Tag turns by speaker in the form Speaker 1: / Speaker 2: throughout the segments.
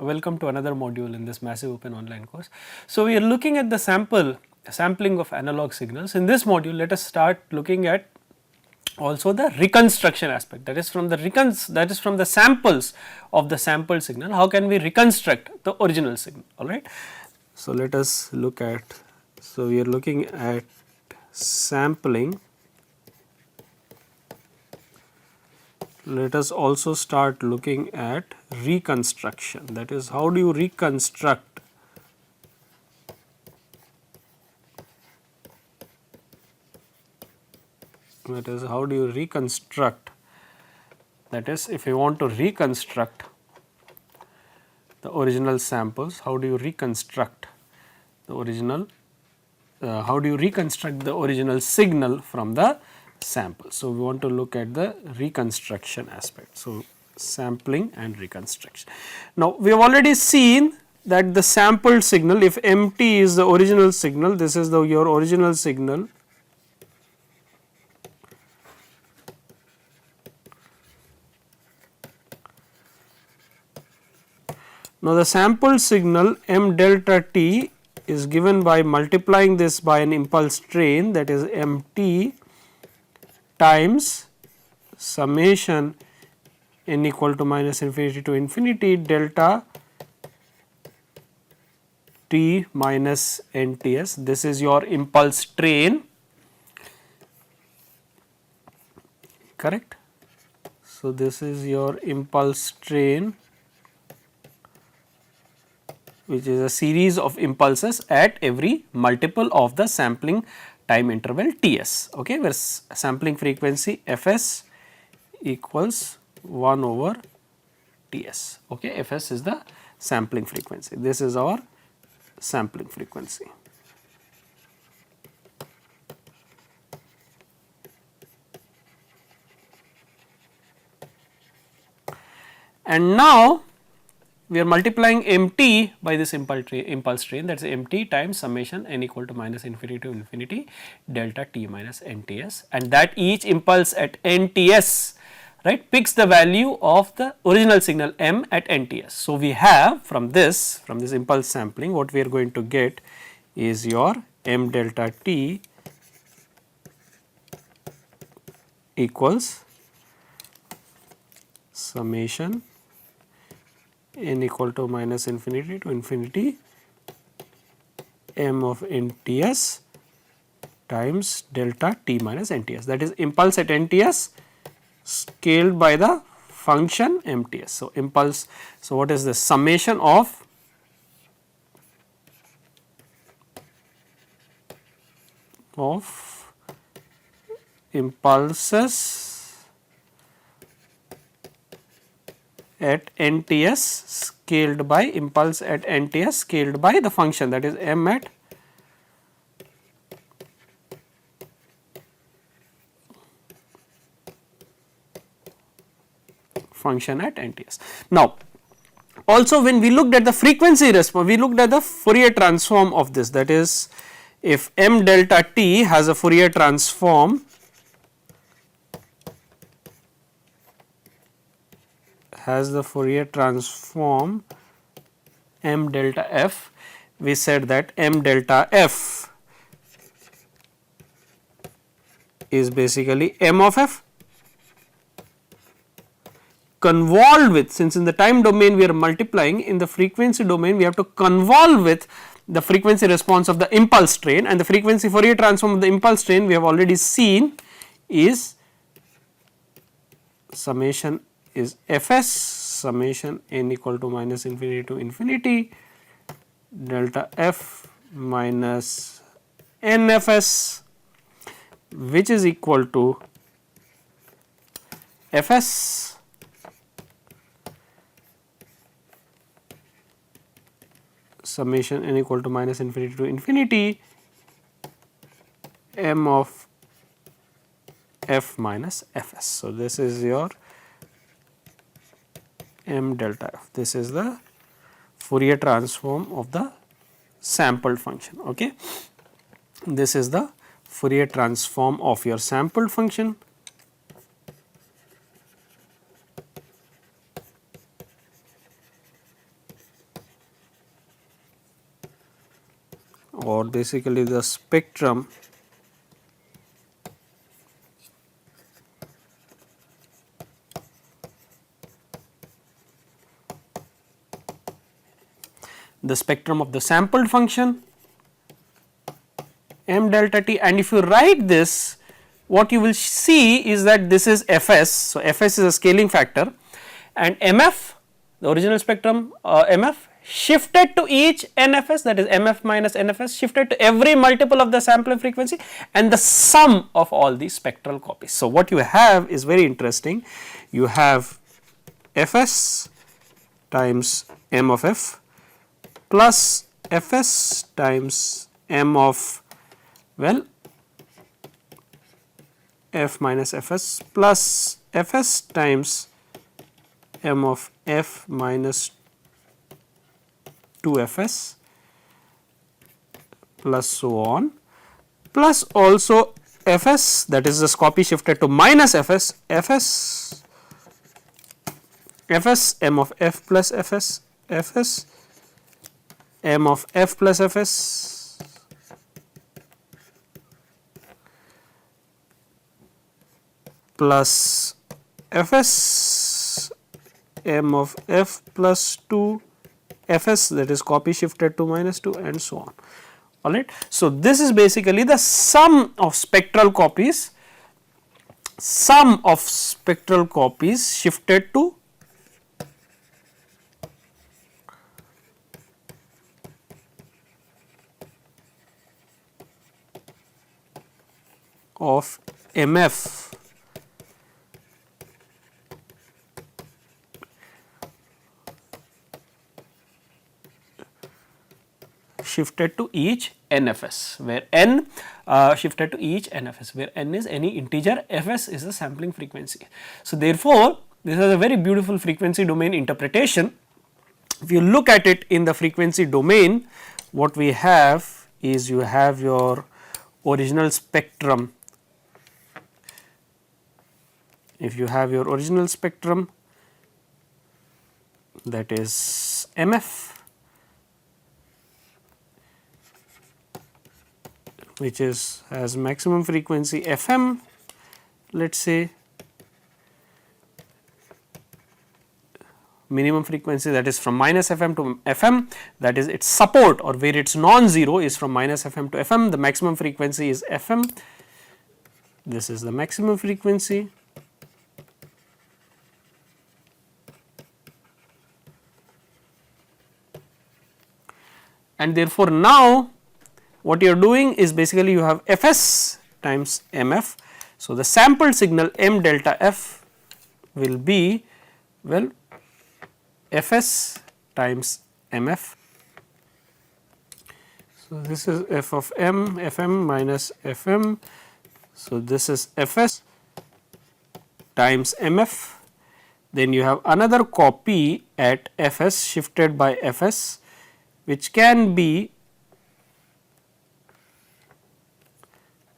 Speaker 1: welcome to another module in this massive open online course. So, we are looking at the sampling of analog signals. In this module, let us start looking at also the reconstruction aspect, that is from the samples of the sampled signal, how can we reconstruct the original signal, alright. So, let us look at, so we are looking at sampling. Let us also start looking at reconstruction, that is how do you reconstruct that is if you want to reconstruct the original samples, how do you reconstruct the original signal from the sample. So, we want to look at the reconstruction aspect. So, sampling and reconstruction. Now, we have already seen that the sampled signal, if MT is the original signal, this is your original signal. Now, the sampled signal M delta t is given by multiplying this by an impulse train, that is MT times summation n equal to minus infinity to infinity delta t minus NTS. This is your impulse train, correct. So, this is your impulse train, which is a series of impulses at every multiple of the sampling time interval Ts, okay, where sampling frequency Fs equals 1 over Ts, okay. Fs is the sampling frequency, this is our sampling frequency. And now, we are multiplying MT by this impulse train, that is MT times summation n equal to minus infinity to infinity delta t minus NTS, and that each impulse at NTS, right, picks the value of the original signal M at NTS. So, we have from this impulse sampling, what we are going to get is your M delta t equals summation n equal to minus infinity to infinity M of NTS times delta t minus NTS, that is impulse at NTS scaled by the function MTS. So, impulse, so what is the summation of impulses at NTS scaled by impulse at NTS scaled by the function, that is M at function at NTS. Now, also when we looked at the frequency response, we looked at the Fourier transform of this, that is if M delta t has a Fourier transform M delta f, we said that M delta f is basically M of f convolved with, since in the time domain we are multiplying, in the frequency domain we have to convolve with the frequency response of the impulse train, and the frequency Fourier transform of the impulse train we have already seen is summation is Fs summation n equal to minus infinity to infinity delta f minus nfs, which is equal to Fs summation n equal to minus infinity to infinity m of f minus Fs. So, this is your M delta f, this is the Fourier transform of the sampled function, okay. This is the Fourier transform of your sampled function. or basically the spectrum of the sampled function m delta t, and if you write this, what you will see is that this is Fs. So, Fs is a scaling factor, and Mf, the original spectrum Mf shifted to each NFS, that is Mf minus NFS, shifted to every multiple of the sampling frequency and the sum of all these spectral copies. So, what you have is very interesting. You have Fs times m of f plus Fs times m of, well, f minus Fs plus Fs times m of f minus 2Fs plus so on, plus also Fs, that is this copy shifted to minus Fs, Fs m of f plus Fs, Fs m of f plus Fs plus Fs m of f plus 2 Fs, that is copy shifted to minus 2, and so on. Alright. So, this is basically the sum of spectral copies, shifted to of MF shifted to each NFS, where n shifted to each NFS, where n is any integer, Fs is the sampling frequency. So, therefore, this is a very beautiful frequency domain interpretation. If you look at it in the frequency domain, what we have is you have your original spectrum. If you have your original spectrum, that is MF, which has maximum frequency FM, let us say, minimum frequency, that is from minus FM to FM, that is its support, or where it is non-zero is from minus FM to FM, the maximum frequency is FM, this is the maximum frequency. And therefore, now what you are doing is basically you have Fs times Mf. So, the sampled signal m delta f will be, well, Fs times Mf. So, this is f of m, Fm minus Fm. So, this is Fs times Mf. Then you have another copy at Fs shifted by Fs, which can be,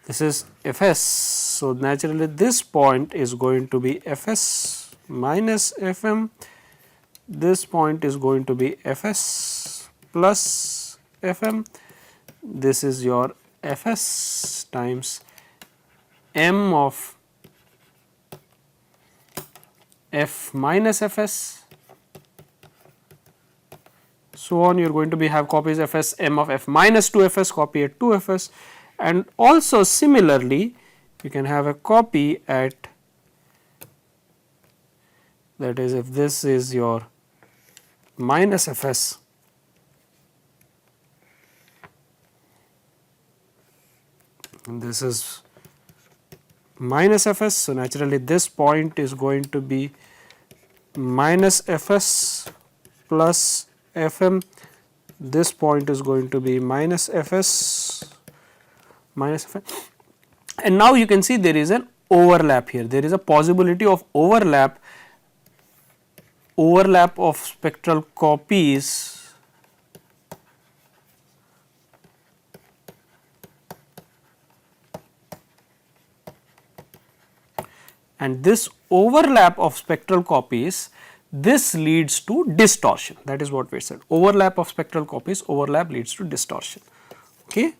Speaker 1: this is Fs. So, naturally this point is going to be Fs minus Fm, this point is going to be Fs plus Fm, this is your Fs times m of f minus Fs, so on. You are going to be have copies Fs m of f minus 2Fs, copy at 2Fs, and also similarly you can have a copy at, that is, if this is your minus Fs, and this is minus Fs. So, naturally this point is going to be minus Fs plus Fm, this point is going to be minus Fs minus Fm, and now you can see there is an overlap here, there is a possibility of overlap of spectral copies and this overlap of spectral copies, this leads to distortion. That is what we said, overlap of spectral copies, overlap leads to distortion. Okay.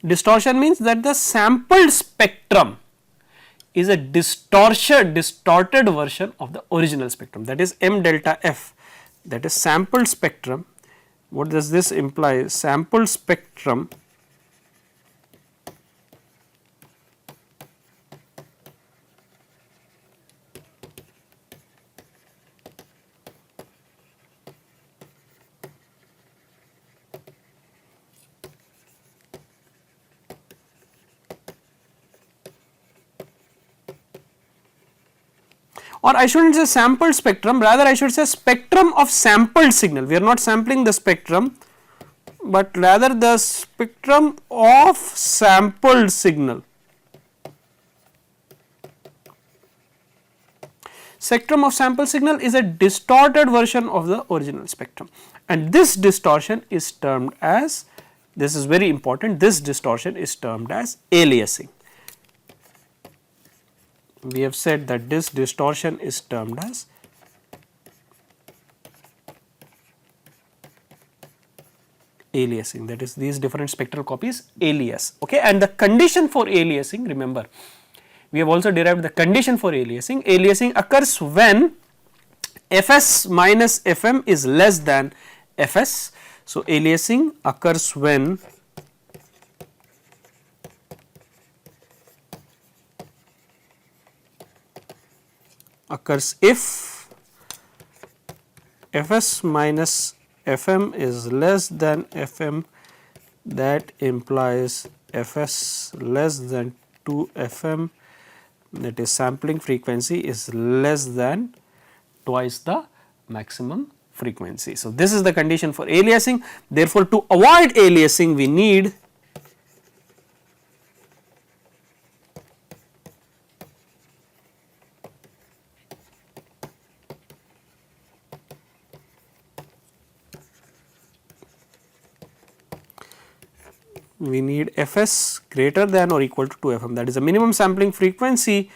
Speaker 1: Distortion means that the sampled spectrum is a distorted version of the original spectrum, that is m delta f, that is sampled spectrum. What does this imply? Sampled spectrum or I should not say sampled spectrum, rather I should say spectrum of sampled signal. We are not sampling the spectrum, but rather the spectrum of sampled signal. Spectrum of sample signal is a distorted version of the original spectrum, and this distortion is termed as, this is very important, this distortion is termed as aliasing. We have said that this distortion is termed as aliasing, that is these different spectral copies alias. Okay, and the condition for aliasing, remember we have also derived the condition for aliasing. Aliasing occurs when fs minus fm is less than fs. So, aliasing occurs when if fs minus fm is less than fm, that implies fs less than 2 fm, that is sampling frequency is less than twice the maximum frequency. So, this is the condition for aliasing. Therefore, to avoid aliasing we need fs greater than or equal to 2 fm, that is the minimum sampling frequency.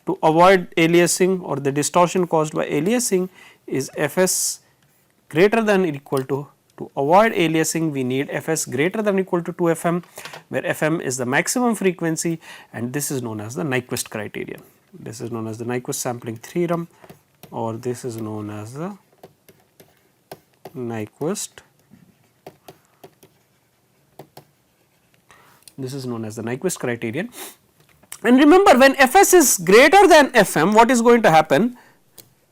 Speaker 1: To avoid aliasing or the distortion caused by aliasing is fs greater than or equal to avoid aliasing we need fs greater than or equal to 2 fm, where fm is the maximum frequency, and this is known as the Nyquist criterion. This is known as the Nyquist sampling theorem, or this is known as the Nyquist. This is known as the Nyquist criterion. And remember, when fs is greater than fm, what is going to happen?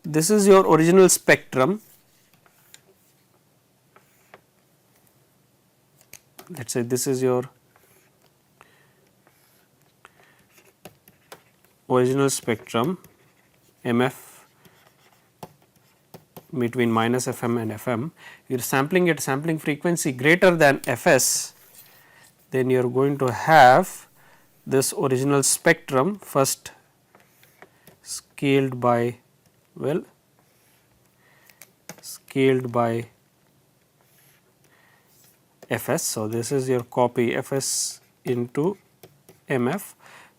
Speaker 1: This is your original spectrum. Let us say this is your original spectrum mf between minus fm and fm. You are sampling at sampling frequency greater than fs, then you are going to have this original spectrum first scaled by, well, scaled by fs. So, this is your copy fs into mf.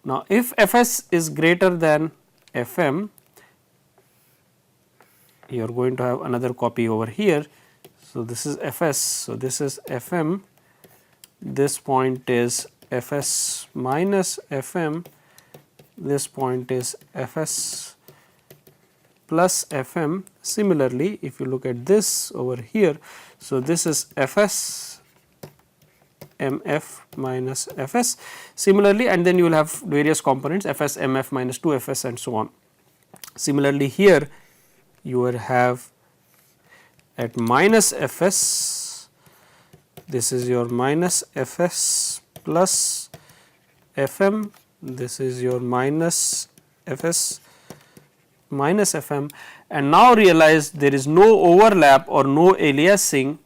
Speaker 1: Now, if fs is greater than fm, you are going to have another copy over here. So, this is fs. So, this is fm, this point is fs minus fm, this point is fs plus fm. Similarly, if you look at this over here, so this is fs mf minus fs. Similarly, and then you will have various components fs mf minus 2 fs and so on. Similarly, here you will have at minus fs, this is your minus fs plus fm, this is your minus fs minus fm, and now realize there is no overlap or no aliasing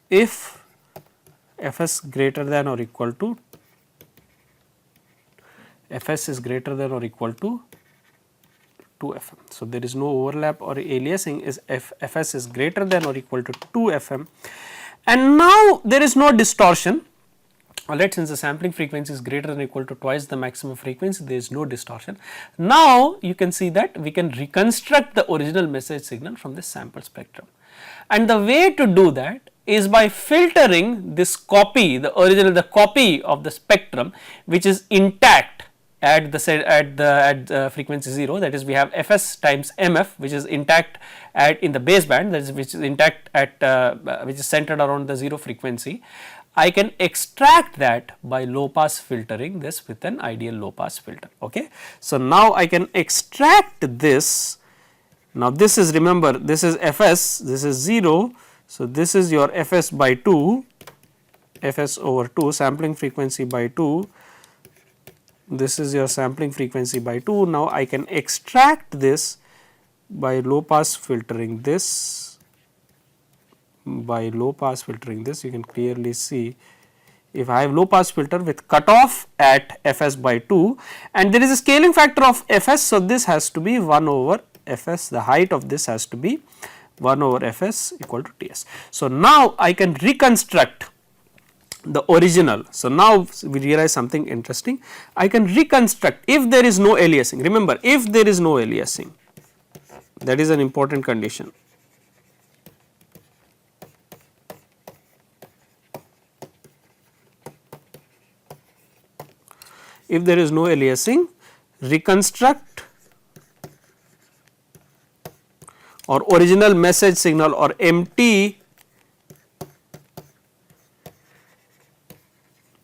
Speaker 1: if fs greater than or equal to fs is greater than or equal to 2 FM. So, there is no overlap or aliasing is Fs is greater than or equal to 2 FM, and now there is no distortion. Alright, since the sampling frequency is greater than or equal to twice the maximum frequency, there is no distortion. Now, you can see that we can reconstruct the original message signal from this sample spectrum, and the way to do that is by filtering this copy, the copy of the spectrum which is intact at the frequency 0, that is we have Fs times Mf which is intact in the baseband, that is which is intact at which is centered around the 0 frequency. I can extract that by low pass filtering this with an ideal low pass filter. Okay. So, now I can extract this. Now, this is, remember, this is Fs, this is 0. So, this is your Fs by 2, Fs over 2, sampling frequency by 2, this is your sampling frequency by 2. Now, I can extract this by low pass filtering this, you can clearly see if I have low pass filter with cutoff at Fs by 2 and there is a scaling factor of Fs. So, this has to be 1 over Fs, the height of this has to be 1 over Fs equal to Ts. So, now I can reconstruct the original. So, now we realize something interesting, I can reconstruct if there is no aliasing. Remember, if there is no aliasing, that is an important condition. If there is no aliasing, reconstruct or original message signal or MT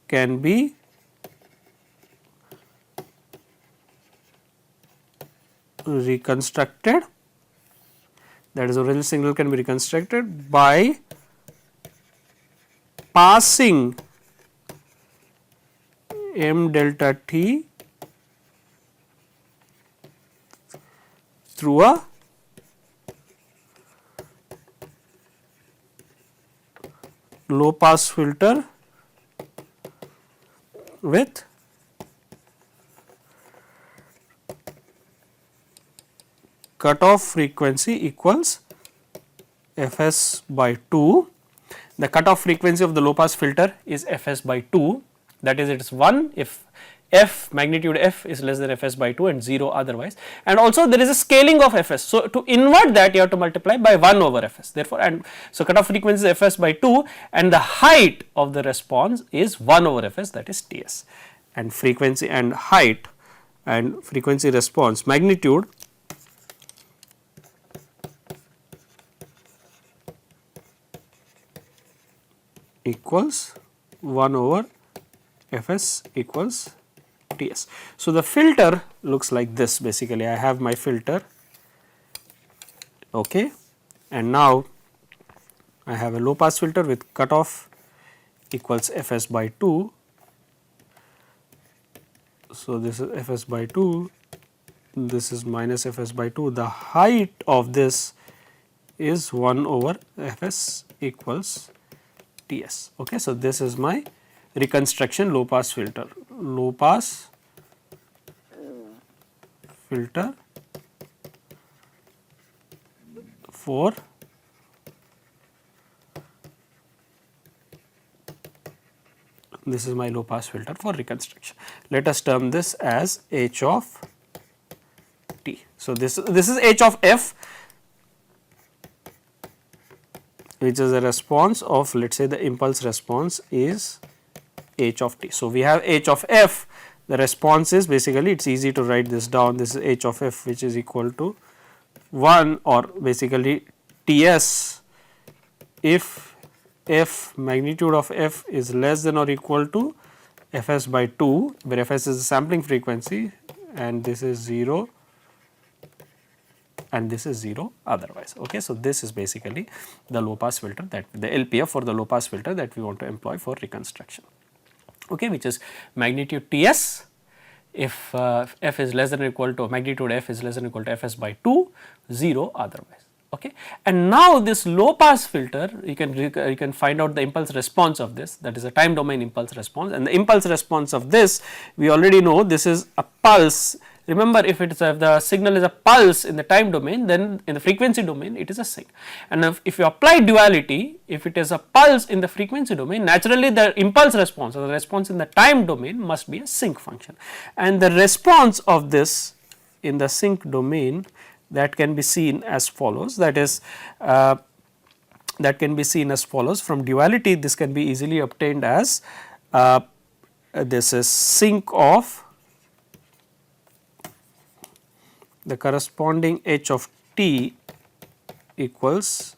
Speaker 1: can be reconstructed, that is original signal can be reconstructed by passing m delta t through a low pass filter with cutoff frequency equals Fs by 2. The cutoff frequency of the low pass filter is Fs by 2, that is it is 1 if f magnitude f is less than Fs by 2 and 0 otherwise, and also there is a scaling of Fs. So, to invert that you have to multiply by 1 over Fs, therefore, and so cutoff frequency is Fs by 2 and the height of the response is 1 over Fs, that is Ts, and frequency and height and frequency response magnitude equals 1 over Fs equals Ts. So, the filter looks like this. Basically, I have my filter, okay, and now I have a low pass filter with cutoff equals Fs by 2. So, this is Fs by 2, this is minus Fs by 2, the height of this is 1 over Fs equals Ts. Okay. So, this is my reconstruction low pass filter, for this is my low pass filter for reconstruction. Let us term this as h of t. So, this is h of f, which is a response of, let us say the impulse response is h of t. So, we have h of f, the response is basically it is easy to write this down, this is h of f which is equal to 1 or basically Ts if f magnitude of f is less than or equal to Fs by 2, where Fs is the sampling frequency and this is 0 and this is 0 otherwise. Okay. So, this is basically the low pass filter, that the LPF for the low pass filter that we want to employ for reconstruction, okay, which is magnitude Ts if f is less than or equal to magnitude f is less than or equal to Fs by 2, 0 otherwise. Okay. And now this low pass filter you can find out the impulse response of this, that is a time domain impulse response, and the impulse response of this we already know this is a pulse remember if it is if the signal is a pulse in the time domain, then in the frequency domain it is a sinc. And if you apply duality, if it is a pulse in the frequency domain, naturally the impulse response or the response in the time domain must be a sinc function, and the response of this in the sinc domain, that can be seen as follows, that is that can be seen as follows. From duality, this can be easily obtained as this is sinc of the corresponding h of t equals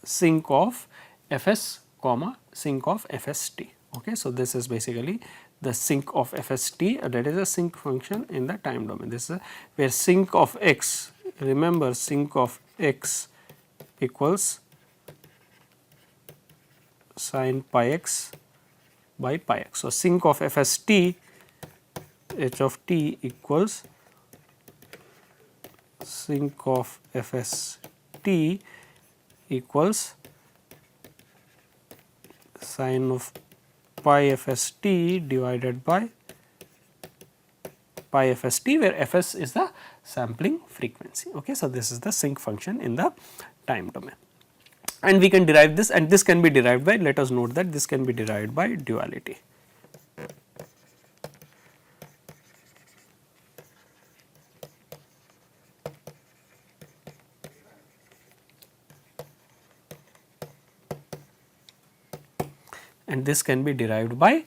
Speaker 1: sinc of fs comma sinc of fst. Okay. So, this is basically the sinc of fst, that is a sinc function in the time domain. This is where sinc of x, remember sinc of x equals sin pi x by pi x. So, sinc of fst h of t equals sinc of fst equals sin of pi fst divided by pi fst, where fs is the sampling frequency. Okay. So, this is the sinc function in the time domain, and we can derive this, and this can be derived by, let us note that this can be derived by duality. And this can be derived by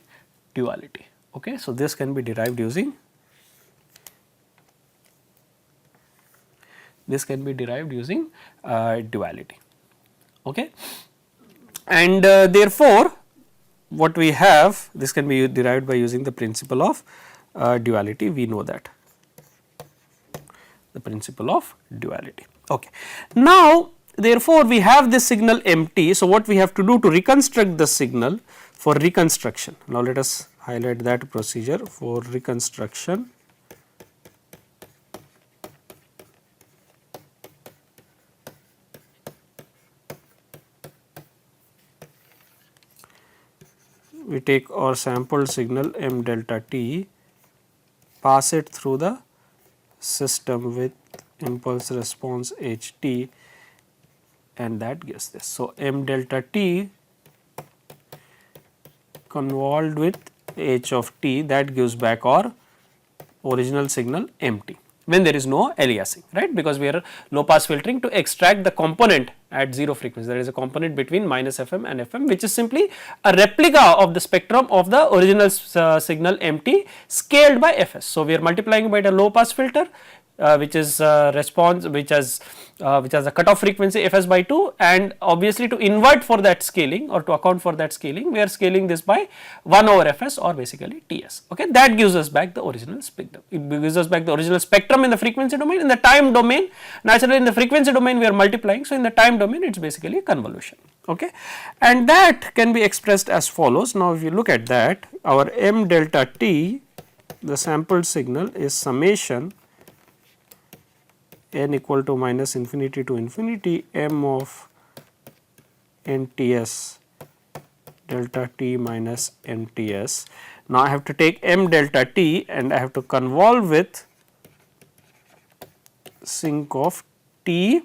Speaker 1: duality. Okay. So, this can be derived using duality. Okay. And therefore, what we have, this can be derived by using the principle of duality, we know that, the principle of duality. Okay. Now, therefore, we have this signal mt. So, what we have to do to reconstruct the signal for reconstruction. Now, let us highlight that procedure for reconstruction. We take our sampled signal m delta t, pass it through the system with impulse response h t, and that gives this. So, m delta t convolved with h of t, that gives back our original signal mt when there is no aliasing, right, because we are low pass filtering to extract the component at 0 frequency. There is a component between minus fm and fm, which is simply a replica of the spectrum of the original signal mt scaled by fs. So, we are multiplying by the low pass filter, which is response which has a cutoff frequency fs by 2, and obviously to invert for that scaling or to account for that scaling, we are scaling this by 1 over fs or basically ts. Okay, that gives us back the original spectrum. It gives us back the original spectrum in the frequency domain. In the time domain, naturally in the frequency domain we are multiplying, so in the time domain it is basically convolution. Okay, and that can be expressed as follows. Now, if you look at that, our m delta t, the sampled signal, is summation n equal to minus infinity to infinity m of nts delta t minus nts. Now, I have to take m delta t and I have to convolve with sinc of t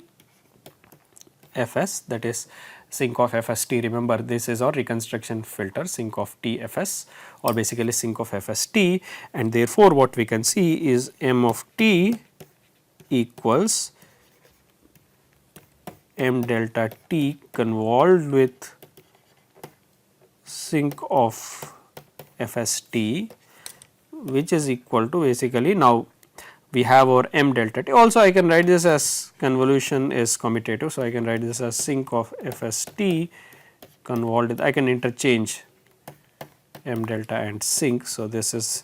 Speaker 1: fs, that is sinc of fst. Remember, this is our reconstruction filter, sinc of t fs or basically sinc of fst, and therefore, what we can see is m of t equals m delta t convolved with sinc of fst, which is equal to basically, now we have our m delta t. Also, I can write this as convolution is commutative. So, I can write this as sinc of fst convolved with, I can interchange m delta and sinc. So, this is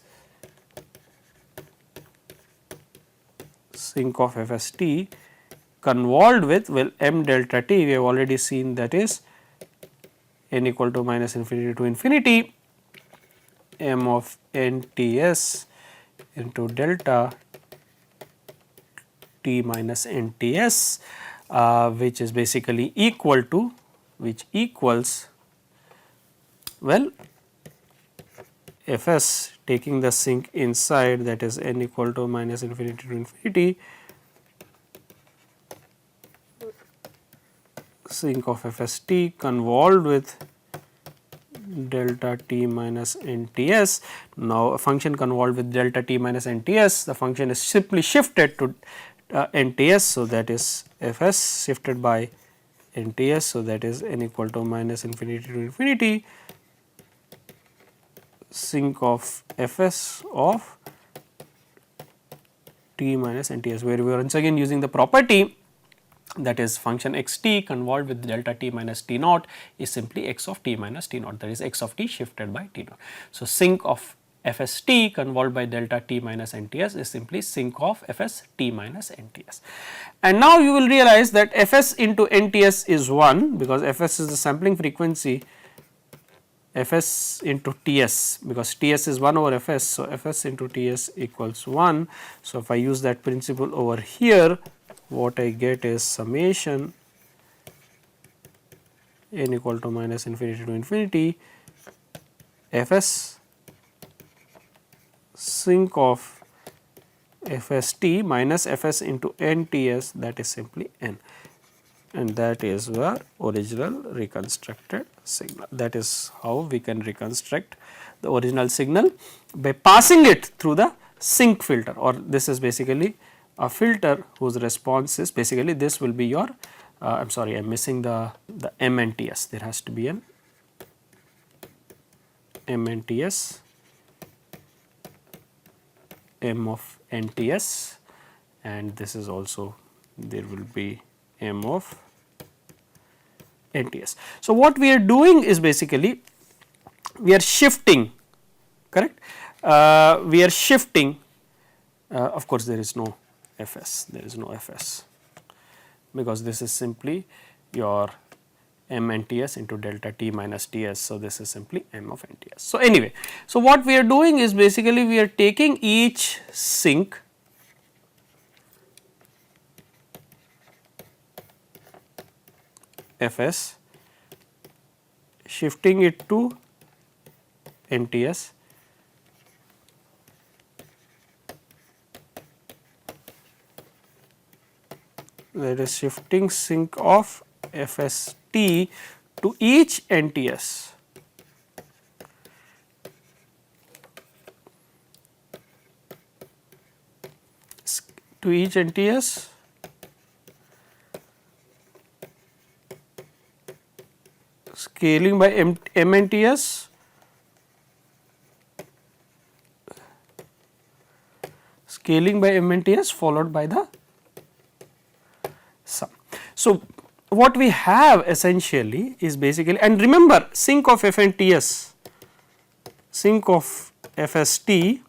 Speaker 1: sinc of fst convolved with, well, m delta t, we have already seen, that is n equal to minus infinity to infinity m of nts into delta t minus nts, which is basically equal to, which equals, well, Fs taking the sinc inside, that is n equal to minus infinity to infinity, sinc of Fst convolved with delta t minus nts. Now, a function convolved with delta t minus nts, the function is simply shifted to nts. So, that is Fs shifted by nts. So, that is n equal to minus infinity to infinity sinc of Fs of t minus nts, where we are once again using the property, that is function x t convolved with delta t minus t naught is simply x of t minus t naught, that is x of t shifted by t naught. So, sinc of Fs t convolved by delta t minus nts is simply sinc of Fs t minus nts. And now you will realize that Fs into nts is 1, because Fs is the sampling frequency, Fs into Ts, because Ts is 1 over Fs. So, Fs into Ts equals 1. So, if I use that principle over here, what I get is summation n equal to minus infinity to infinity Fs sinc of Fst minus Fs into nTs, that is simply n, and that is the original reconstructed signal. That is how we can reconstruct the original signal by passing it through the sinc filter, or this is basically a filter whose response is basically, this will be your I am sorry, I am missing the M and Ts, there has to be an M and Ts, M of NTS, and this is also, there will be M of NTS. So, what we are doing is basically we are shifting, correct, we are shifting, of course, there is no Fs, there is no Fs, because this is simply your M and Ts into delta t minus Ts. So, this is simply M of NTS. So, anyway, so what we are doing is basically we are taking each sinc Fs, shifting it to NTS, that is shifting sinc of Fst to each NTS, to each NTS scaling by MNTS, scaling by MNTS followed by the sum. So, what we have essentially is basically, and remember sinc of FNTS, sinc of FST,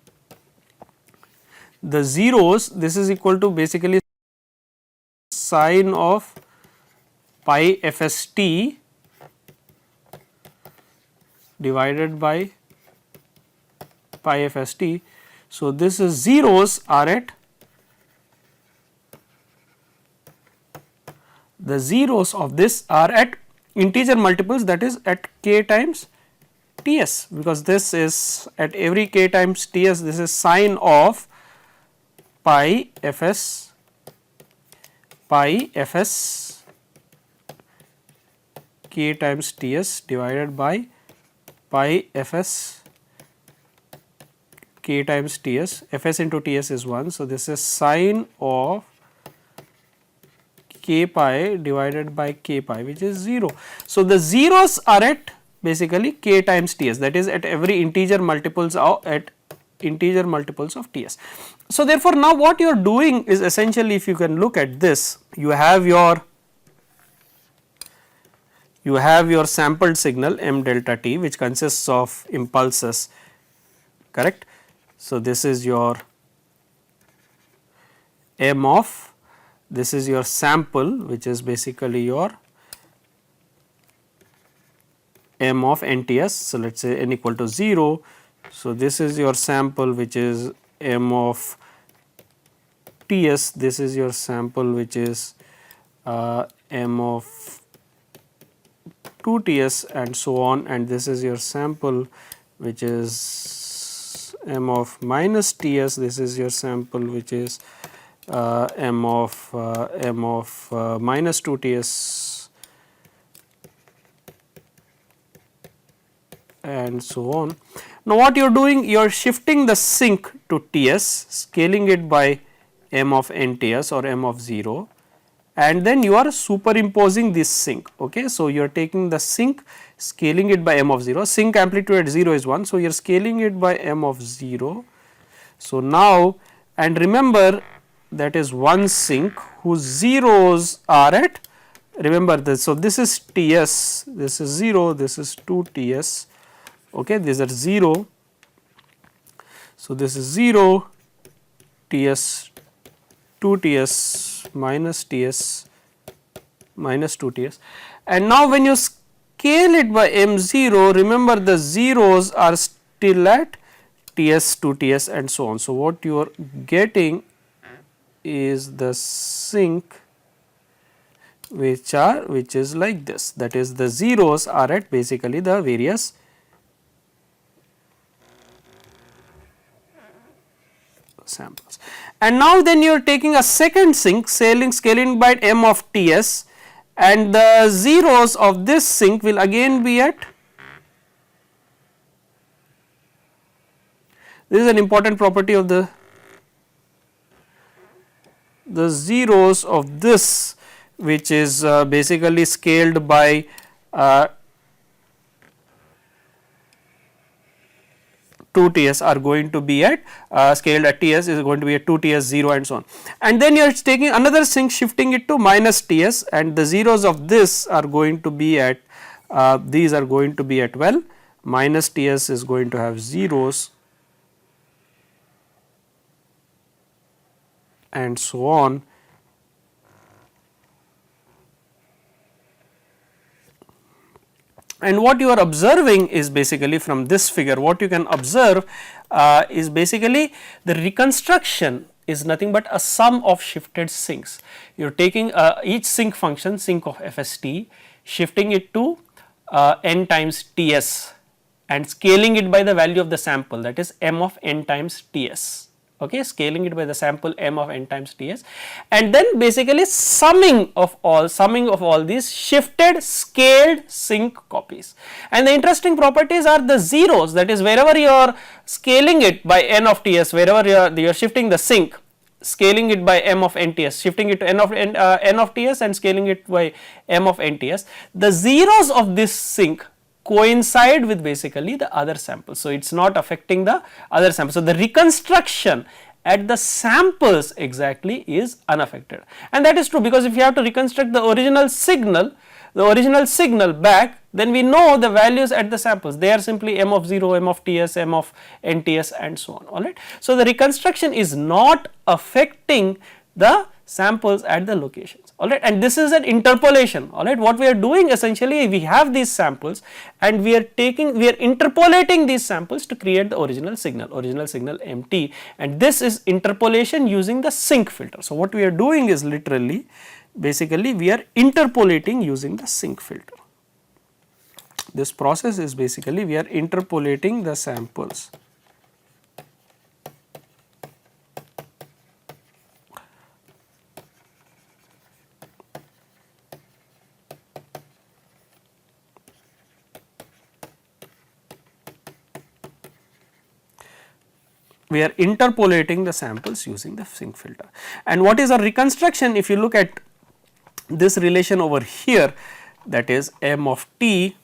Speaker 1: the zeros, this is equal to basically sine of pi FST divided by pi FST. So, this is zeros are at, the zeros of this are at integer multiples, that is at k times Ts, because this is at every k times Ts, this is sine of pi Fs k times Ts divided by pi Fs k times Ts, Fs into Ts is 1. So, this is sine of k pi divided by k pi, which is 0. So, the zeros are at basically k times Ts, that is at every integer multiples of, at integer multiples of Ts. So, therefore, now what you are doing is essentially, if you can look at this, you have your sampled signal m delta t, which consists of impulses, correct. So, this is your m of, this is your sample, which is basically your m of NTS. So, let us say n equal to 0. So, this is your sample, which is m of Ts, this is your sample, which is m of 2 Ts, and so on, and this is your sample, which is m of minus Ts, this is your sample which is m of minus 2 Ts and so on. Now, what you are doing, you are shifting the sinc to Ts, scaling it by m of nTs or m of 0, and then you are superimposing this sinc. Okay. So, you are taking the sinc, scaling it by m of 0, sinc amplitude at 0 is 1. So, you are scaling it by m of 0. So, now and remember that is one sinc whose zeros are at, remember this. So, this is Ts, this is 0, this is 2 Ts, okay, these are 0. So, this is 0, Ts, 2 Ts, minus Ts, minus 2 Ts, and now when you scale it by m0, remember the zeros are still at Ts, 2 Ts and so on. So, what you are getting is the sinc which is like this, that is the zeros are at basically the various samples. And now then you are taking a second sinc, scaling by m of Ts, and the zeros of this sinc will again be at, this is an important property of the zeros of this, which is basically scaled by 2 Ts are going to be at scaled at Ts is going to be at 2 Ts 0 and so on. And then you are taking another sinc, shifting it to minus Ts, and the zeros of this are going to be at these are going to be at, well, minus Ts is going to have zeros and so on. And what you are observing is basically from this figure, what you can observe is basically the reconstruction is nothing but a sum of shifted sincs. You are taking each sinc function, sinc of fst, shifting it to n times Ts and scaling it by the value of the sample, that is m of n times Ts. Okay, scaling it by the sample m of n times Ts, and then basically summing of all these shifted scaled sinc copies. And the interesting properties are the zeros, that is wherever you are scaling it by n of Ts, wherever you are shifting the sinc, scaling it by m of nTs, shifting it to n of Ts and scaling it by m of nTs, the zeros of this sinc coincide with basically the other samples. So, it is not affecting the other samples. So, the reconstruction at the samples exactly is unaffected, and that is true because if you have to reconstruct the original signal back, then we know the values at the samples, they are simply m of 0, m of Ts, m of nTs and so on, alright. So, the reconstruction is not affecting the samples at the locations, alright, and this is an interpolation, alright. What we are doing essentially, we have these samples and we are interpolating these samples to create the original signal MT, and this is interpolation using the sinc filter. So, what we are doing is literally basically we are interpolating using the sinc filter. This process is basically we are interpolating the samples. We are interpolating the samples using the sinc filter. And what is a reconstruction? If you look at this relation over here, that is m of t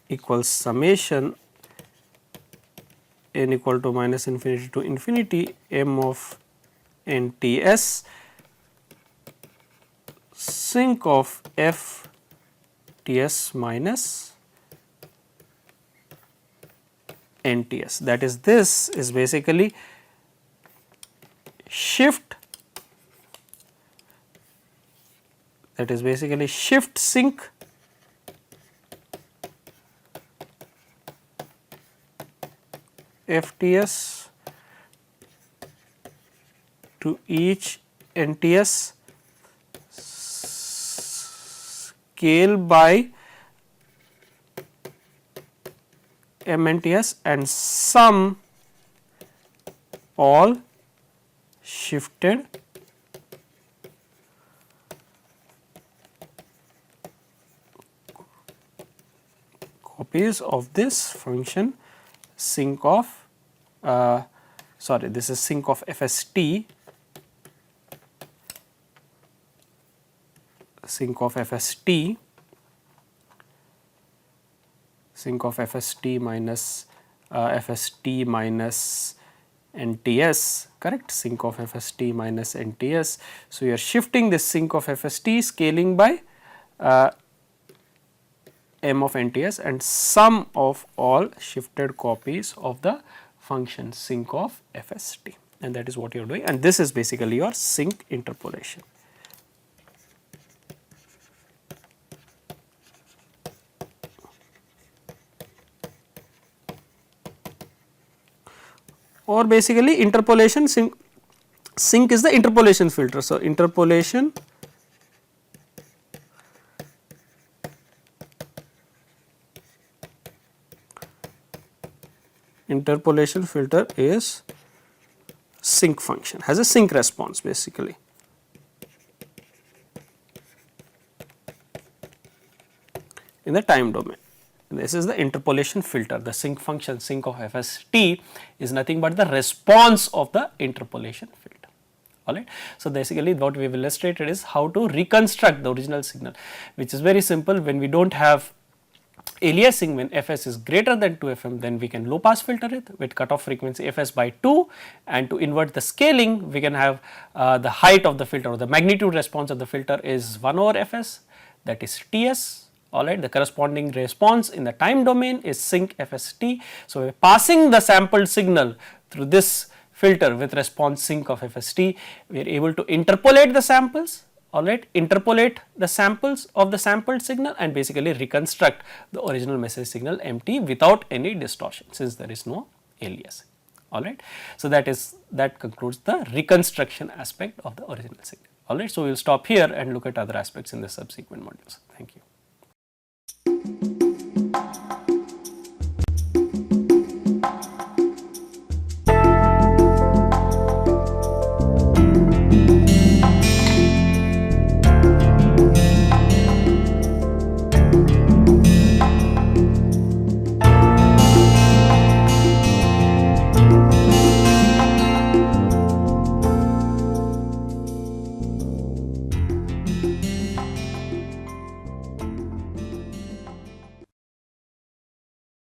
Speaker 1: equals summation n equal to minus infinity to infinity m of nTs sinc of f Ts minus nTs, that is this is basically shift, that is basically shift sinc FTS to each NTS scale by MNTS and sum all shifted copies of this function sinc of this is sinc of FST, sinc of FST, sinc of FST minus FST minus NTS, correct, sinc of FST minus NTS. So, you are shifting this sinc of FST scaling by M of NTS and sum of all shifted copies of the function sinc of FST, and that is what you are doing, and this is basically your sinc interpolation. Or basically interpolation, sinc is the interpolation filter. So, interpolation filter is sinc function, has a sinc response basically. In the time domain. This is the interpolation filter. The sinc function sinc of FST is nothing but the response of the interpolation filter. Alright. So, basically what we have illustrated is how to reconstruct the original signal, which is very simple. When we do not have aliasing, when Fs is greater than 2 FM, then we can low pass filter it with cutoff frequency Fs by 2, and to invert the scaling we can have the height of the filter or the magnitude response of the filter is 1 over Fs, that is Ts. Alright, the corresponding response in the time domain is sinc FST. So, passing the sampled signal through this filter with response sinc of FST, we are able to interpolate the samples, alright, interpolate the samples of the sampled signal and basically reconstruct the original message signal MT without any distortion, since there is no aliasing. Alright. So, that concludes the reconstruction aspect of the original signal. Alright. So, we will stop here and look at other aspects in the subsequent modules. Thank you.